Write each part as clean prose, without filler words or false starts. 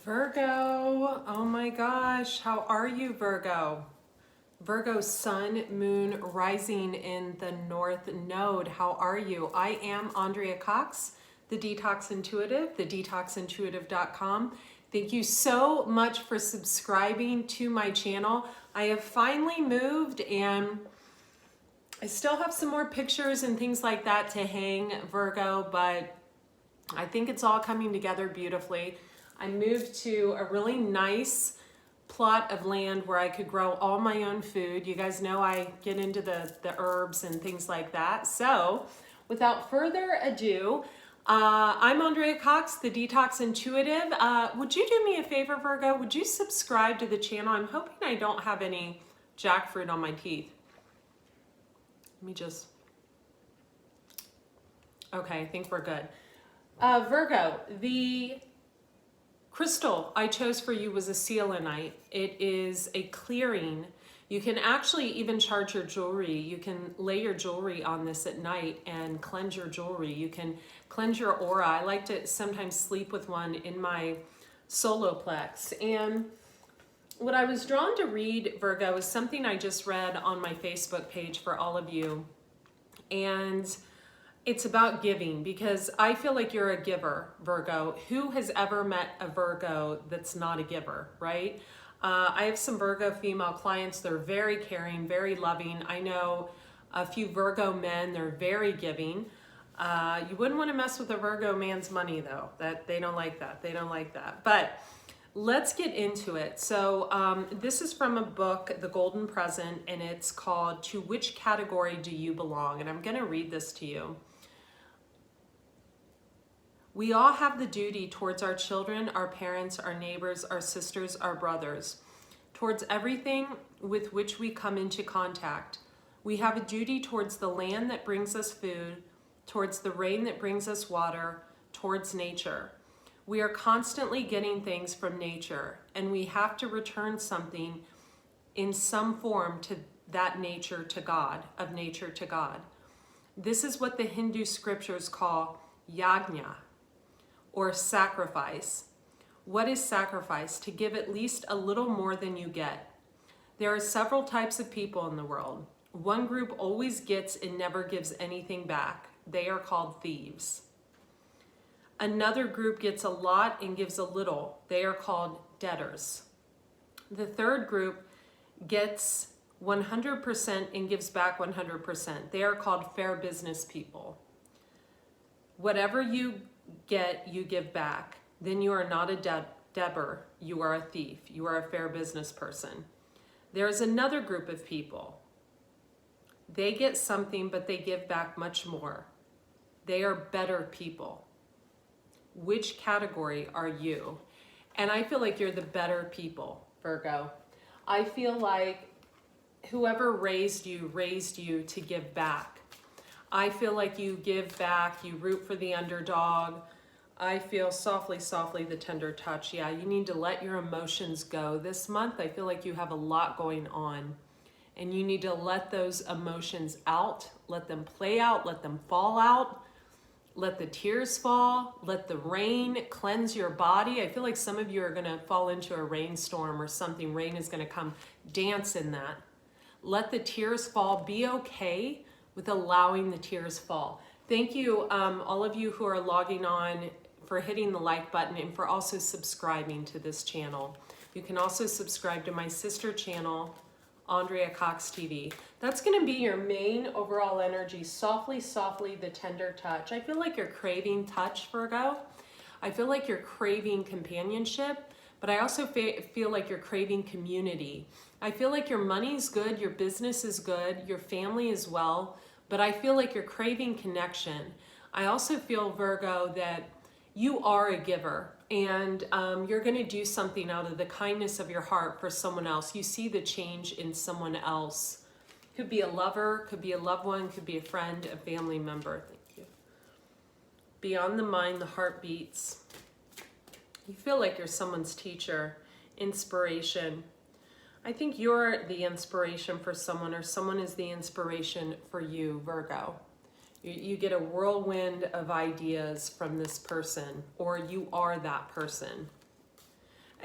Virgo, oh my gosh, how are you, Virgo? Virgo sun, moon, rising in the North Node. How are you? I am Andrea Cox, the Detox Intuitive, thedetoxintuitive.com. Thank you so much for subscribing to my channel. I have finally moved and I still have some more pictures and things like that to hang, Virgo, but I think it's all coming together beautifully. I moved to a really nice plot of land where I could grow all my own food. You guys know I get into the herbs and things like that. So without further ado, I'm Andrea Cox, the Detox Intuitive. Would you do me a favor, Virgo? Would you subscribe to the channel? I'm hoping I don't have any jackfruit on my teeth. Let me just... Okay, I think we're good. Virgo, the crystal I chose for you was a selenite. It is a clearing. You can actually even charge your jewelry. You can lay your jewelry on this at night and cleanse your jewelry. You can cleanse your aura. I like to sometimes sleep with one in my solar plex. And what I was drawn to read, Virgo, is something I just read on my Facebook page for all of you. And it's about giving, because I feel like you're a giver, Virgo. Who has ever met a Virgo that's not a giver, right? I have some Virgo female clients. They're very caring, very loving. I know a few Virgo men, they're very giving. You wouldn't want to mess with a Virgo man's money, though. That they don't like that. They don't like that. But let's get into it. So this is from a book, The Golden Present, and it's called To Which Category Do You Belong? And I'm going to read this to you. We all have the duty towards our children, our parents, our neighbors, our sisters, our brothers, towards everything with which we come into contact. We have a duty towards the land that brings us food, towards the rain that brings us water, towards nature. We are constantly getting things from nature, and we have to return something in some form to that nature to God, of nature to God. This is what the Hindu scriptures call yajna, or sacrifice. What is sacrifice? To give at least a little more than you get. There are several types of people in the world. One group always gets and never gives anything back. They are called thieves. Another group gets a lot and gives a little. They are called debtors. The third group gets 100% and gives back 100%. They are called fair business people. Whatever you get, you give back. Then you are not a debtor, you are a thief. You are a fair business person. There's another group of people. They get something, but they give back much more. They are better people. Which category are you? And I feel like you're the better people, Virgo. I feel like whoever raised you to give back. I feel like you give back, you root for the underdog. I feel softly, softly the tender touch. Yeah, you need to let your emotions go. This month, I feel like you have a lot going on, and you need to let those emotions out, let them play out, let them fall out, let the tears fall, let the rain cleanse your body. I feel like some of you are gonna fall into a rainstorm or something. Rain is gonna come, dance in that. Let the tears fall, be okay with allowing the tears fall. Thank you, all of you who are logging on, for hitting the like button and for also subscribing to this channel. You can also subscribe to my sister channel, Andrea Cox TV. That's gonna be your main overall energy. Softly, softly, the tender touch. I feel like you're craving touch, Virgo. I feel like you're craving companionship, but I also feel like you're craving community. I feel like your money's good, your business is good, your family is well, but I feel like you're craving connection. I also feel, Virgo, that you are a giver, and you're gonna do something out of the kindness of your heart for someone else. You see the change in someone else. Could be a lover, could be a loved one, could be a friend, a family member. Thank you. Beyond the mind, the heart beats. You feel like you're someone's teacher, inspiration. I think you're the inspiration for someone, or someone is the inspiration for you, Virgo. You get a whirlwind of ideas from this person, or you are that person.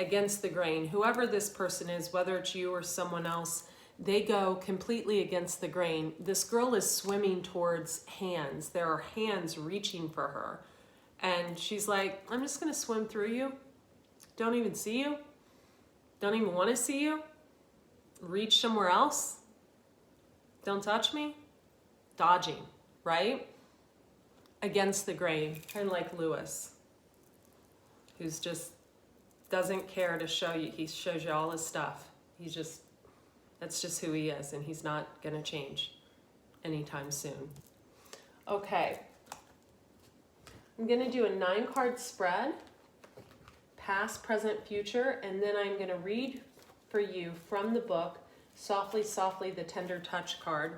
against the grain. Whoever this person is, whether it's you or someone else, they go completely against the grain. This girl is swimming towards hands. There are hands reaching for her. And she's like, I'm just going to swim through you. Don't even see you. Don't even want to see you. Reach somewhere else. Don't touch me. Dodging, right? Against the grain, kind of like Lewis, who's just doesn't care to show you. He shows you all his stuff. That's just who he is, and he's not going to change anytime soon. Okay. I'm going to do a 9-card spread, past, present, future, and then I'm going to read for you from the book, Softly, Softly, the Tender Touch card.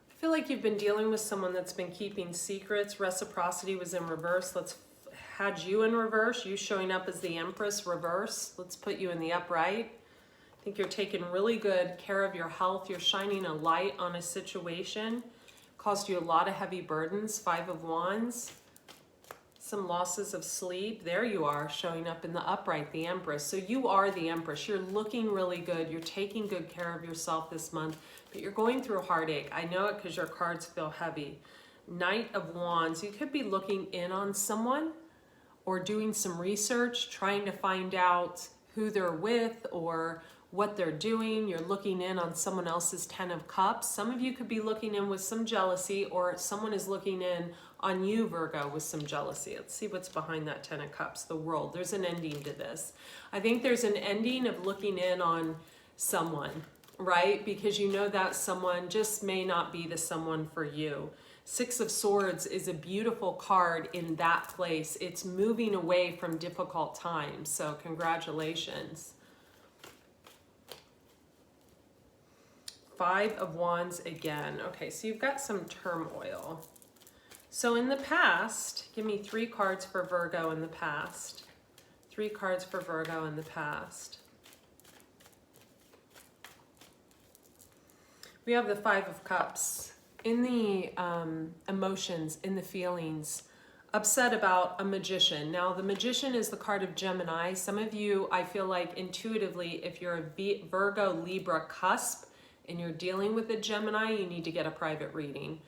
I feel like you've been dealing with someone that's been keeping secrets. Reciprocity was in reverse. Let's had you in reverse, you showing up as the Empress reverse. Let's put you in the upright. I think you're taking really good care of your health. You're shining a light on a situation. Caused you a lot of heavy burdens. 5 of Wands. Some losses of sleep. There you are, showing up in the upright, the Empress. So you are the Empress. You're looking really good. You're taking good care of yourself this month, but you're going through a heartache. I know it because your cards feel heavy. Knight of Wands. You could be looking in on someone or doing some research, trying to find out who they're with or what they're doing. You're looking in on someone else's 10 of Cups. Some of you could be looking in with some jealousy, or someone is looking in on you, Virgo, with some jealousy. Let's see what's behind that 10 of Cups, the World. There's an ending to this. I think there's an ending of looking in on someone, right? Because you know that someone just may not be the someone for you. 6 of Swords is a beautiful card in that place. It's moving away from difficult times. So congratulations. 5 of Wands again. Okay, so you've got some turmoil. So in the past, give me 3 cards for Virgo in the past. 3 cards for Virgo in the past. We have the 5 of Cups. In the emotions, in the feelings, upset about a magician. Now, the magician is the card of Gemini. Some of you, I feel like intuitively, if you're a Virgo, Libra cusp, and you're dealing with a Gemini, you need to get a private reading.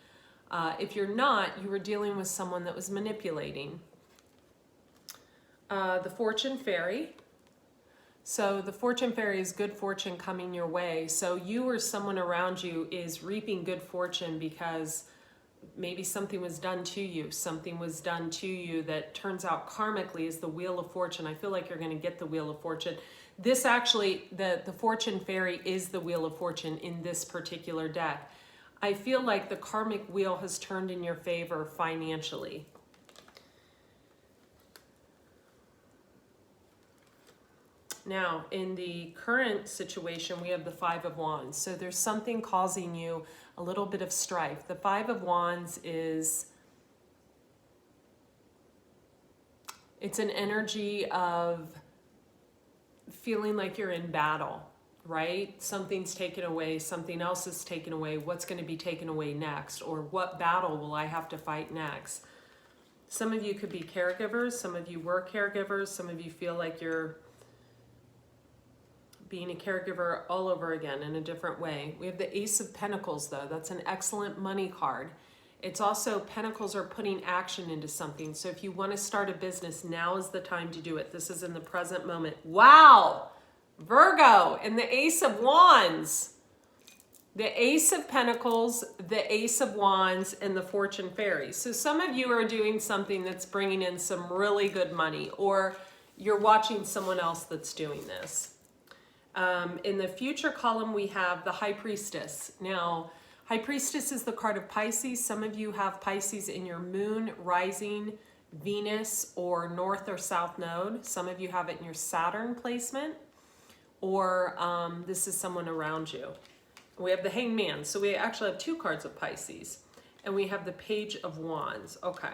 If you're not, you were dealing with someone that was manipulating. The Fortune Fairy. So the Fortune Fairy is good fortune coming your way. So you or someone around you is reaping good fortune because maybe something was done to you. Something was done to you that turns out karmically is the Wheel of Fortune. I feel like you're going to get the Wheel of Fortune. This actually, the Fortune Fairy is the Wheel of Fortune in this particular deck. I feel like the karmic wheel has turned in your favor financially. Now, in the current situation, we have the 5 of Wands. So there's something causing you a little bit of strife. The 5 of Wands is, it's an energy of feeling like you're in battle, right? Something's taken away, something else is taken away. What's going to be taken away next? Or what battle will I have to fight next? Some of you could be caregivers. Some of you were caregivers. Some of you feel like you're being a caregiver all over again in a different way. We have the Ace of Pentacles, though. That's an excellent money card. It's also, Pentacles are putting action into something. So if you want to start a business, now is the time to do it. This is in the present moment. Wow! Virgo and the Ace of Wands. The Ace of Pentacles, the Ace of Wands, and the Fortune Fairy. So some of you are doing something that's bringing in some really good money, or you're watching someone else that's doing this. In the future column, we have the High Priestess. Now, High Priestess is the card of Pisces. Some of you have Pisces in your moon, rising, Venus, or north or south node. Some of you have it in your Saturn placement, or this is someone around you. We have the Hangman. So we actually have 2 cards of Pisces. And we have the Page of Wands. Okay.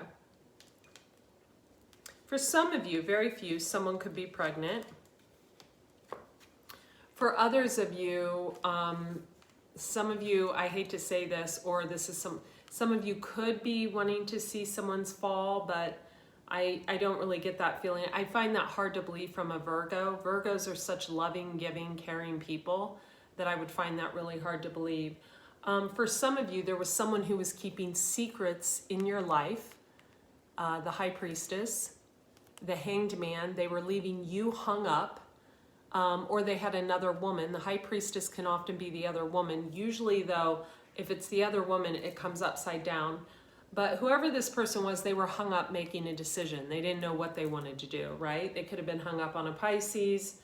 For some of you, very few, someone could be pregnant. For others of you, some of you, I hate to say this, or this is some of you could be wanting to see someone's fall, but I don't really get that feeling. I find that hard to believe from a Virgo. Virgos are such loving, giving, caring people that I would find that really hard to believe. For some of you, there was someone who was keeping secrets in your life. The High Priestess, the Hanged Man, they were leaving you hung up, or they had another woman. The High Priestess can often be the other woman. Usually, though, if it's the other woman, it comes upside down. But whoever this person was, they were hung up making a decision. They didn't know what they wanted to do, right? They could have been hung up on a Pisces.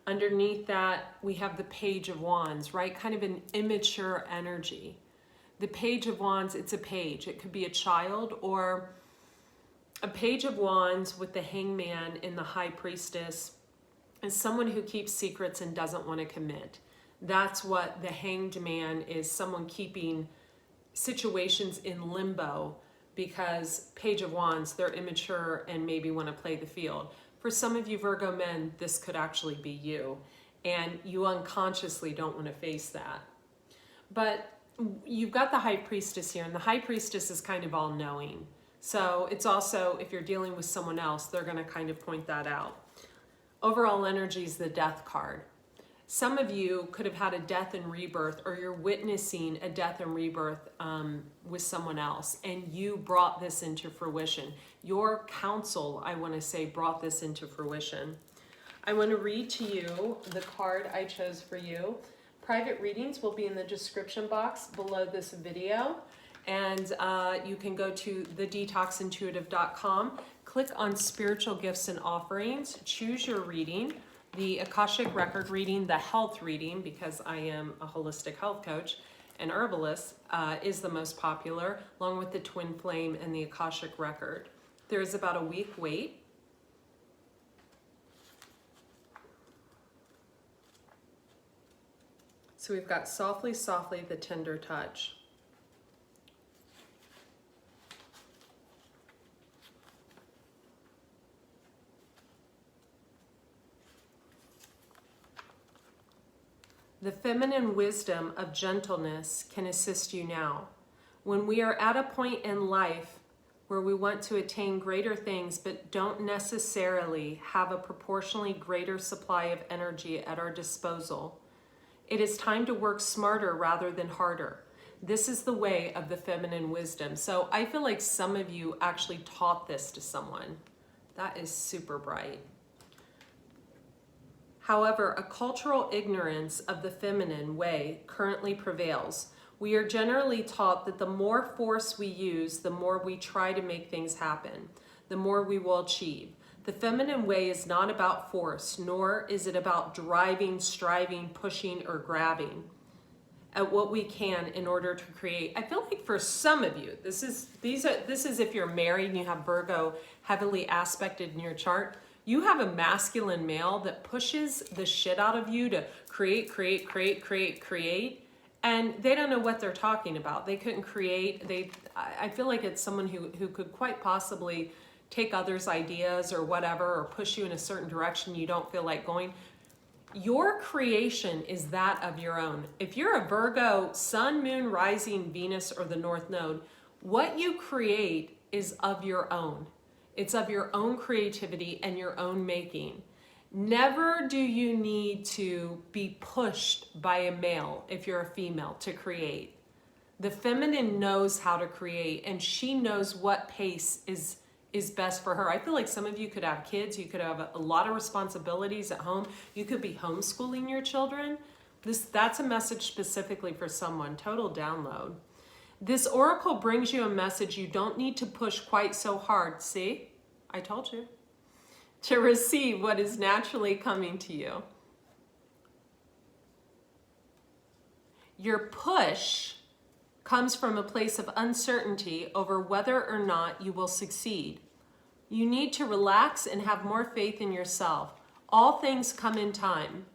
Underneath that, we have the Page of Wands, right? Kind of an immature energy. The Page of Wands, it's a page. It could be a child, or a Page of Wands with the Hangman and the High Priestess is someone who keeps secrets and doesn't want to commit. That's what the Hanged Man is, someone keeping situations in limbo because Page of Wands, they're immature and maybe want to play the field. For some of you Virgo men, this could actually be you, and you unconsciously don't want to face that. But you've got the High Priestess here, and the High Priestess is kind of all-knowing. So it's also, if you're dealing with someone else, they're going to kind of point that out. Overall energy is the Death card. Some of you could have had a death and rebirth, or you're witnessing a death and rebirth with someone else, and you brought this into fruition. Your counsel, I want to say, brought this into fruition. I want to read to you the card I chose for you. Private readings will be in the description box below this video, and you can go to thedetoxintuitive.com, click on Spiritual Gifts and Offerings, choose your reading. The Akashic record reading, the health reading, because I am a holistic health coach and herbalist, is the most popular, along with the Twin Flame and the Akashic record. There is about a week wait. So we've got Softly, Softly, the Tender Touch. The feminine wisdom of gentleness can assist you now. When we are at a point in life where we want to attain greater things but don't necessarily have a proportionally greater supply of energy at our disposal, it is time to work smarter rather than harder. This is the way of the feminine wisdom. So I feel like some of you actually taught this to someone. That is super bright. However, a cultural ignorance of the feminine way currently prevails. We are generally taught that the more force we use, the more we try to make things happen, the more we will achieve. The feminine way is not about force, nor is it about driving, striving, pushing, or grabbing at what we can in order to create. I feel like for some of you, this is if you're married and you have Virgo heavily aspected in your chart. You have a masculine male that pushes the shit out of you to create, and they don't know what they're talking about. They couldn't create. I feel like it's someone who could quite possibly take others' ideas or whatever, or push you in a certain direction you don't feel like going. Your creation is that of your own. If you're a Virgo, Sun, Moon, Rising, Venus, or the North Node, what you create is of your own. It's of your own creativity and your own making. Never do you need to be pushed by a male, if you're a female, to create. The feminine knows how to create, and she knows what pace is best for her. I feel like some of you could have kids, you could have a lot of responsibilities at home, you could be homeschooling your children. That's a message specifically for someone. Total download. This oracle brings you a message you don't need to push quite so hard. See? I told you. To receive what is naturally coming to you. Your push comes from a place of uncertainty over whether or not you will succeed. You need to relax and have more faith in yourself. All things come in time,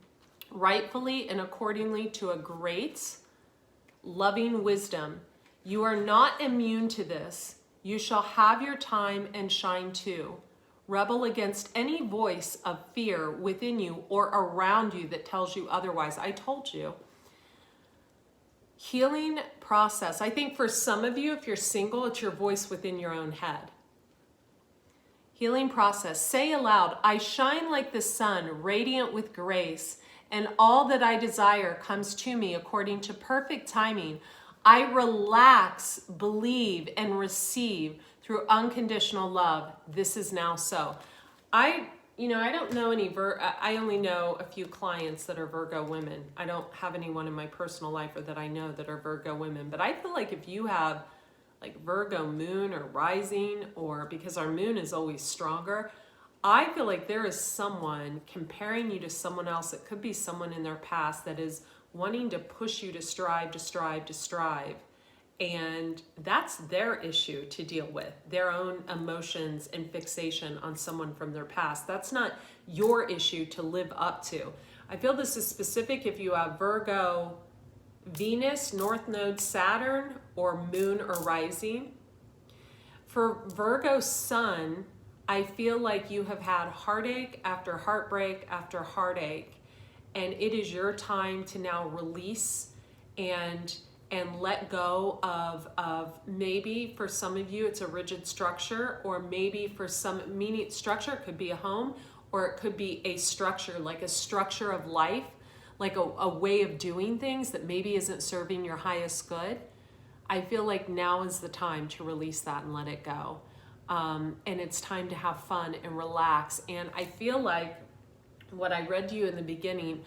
rightfully and accordingly to a great, loving wisdom. You are not immune to this. You shall have your time and shine too. Rebel against any voice of fear within you or around you that tells you otherwise. I told you. Healing process. I think for some of you, if you're single, it's your voice within your own head. Healing process. Say aloud, I shine like the sun, radiant with grace, and all that I desire comes to me according to perfect timing. I relax, believe, and receive through unconditional love. This is now so. I don't know any I only know a few clients that are Virgo women. I don't have anyone in my personal life or that I know that are Virgo women. But I feel like if you have like Virgo moon or rising, or because our moon is always stronger, I feel like there is someone comparing you to someone else. It could be someone in their past that is wanting to push you to strive, to strive, to strive. And that's their issue to deal with, their own emotions and fixation on someone from their past. That's not your issue to live up to. I feel this is specific if you have Virgo, Venus, North Node, Saturn, or Moon or Rising. For Virgo Sun, I feel like you have had heartache after heartbreak after heartache, and it is your time to now release and let go of maybe for some of you it's a rigid structure, or maybe for some, meaning structure could be a home, or it could be a structure, like a structure of life, like a way of doing things that maybe isn't serving your highest good. I feel like now is the time to release that and let it go. And it's time to have fun and relax. And I feel like what I read to you in the beginning,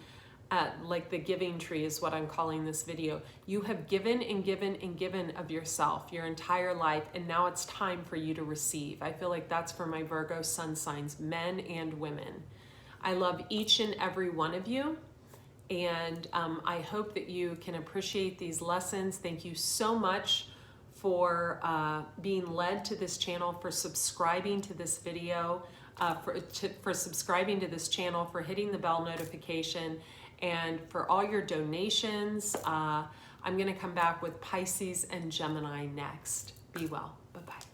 like the giving tree is what I'm calling this video. You have given and given and given of yourself your entire life, and now it's time for you to receive. I feel like that's for my Virgo sun signs, men and women. I love each and every one of you. And I hope that you can appreciate these lessons. Thank you so much for being led to this channel, for subscribing to this video, for subscribing to this channel, for hitting the bell notification, and for all your donations. I'm going to come back with Pisces and Gemini next. Be well. Bye-bye.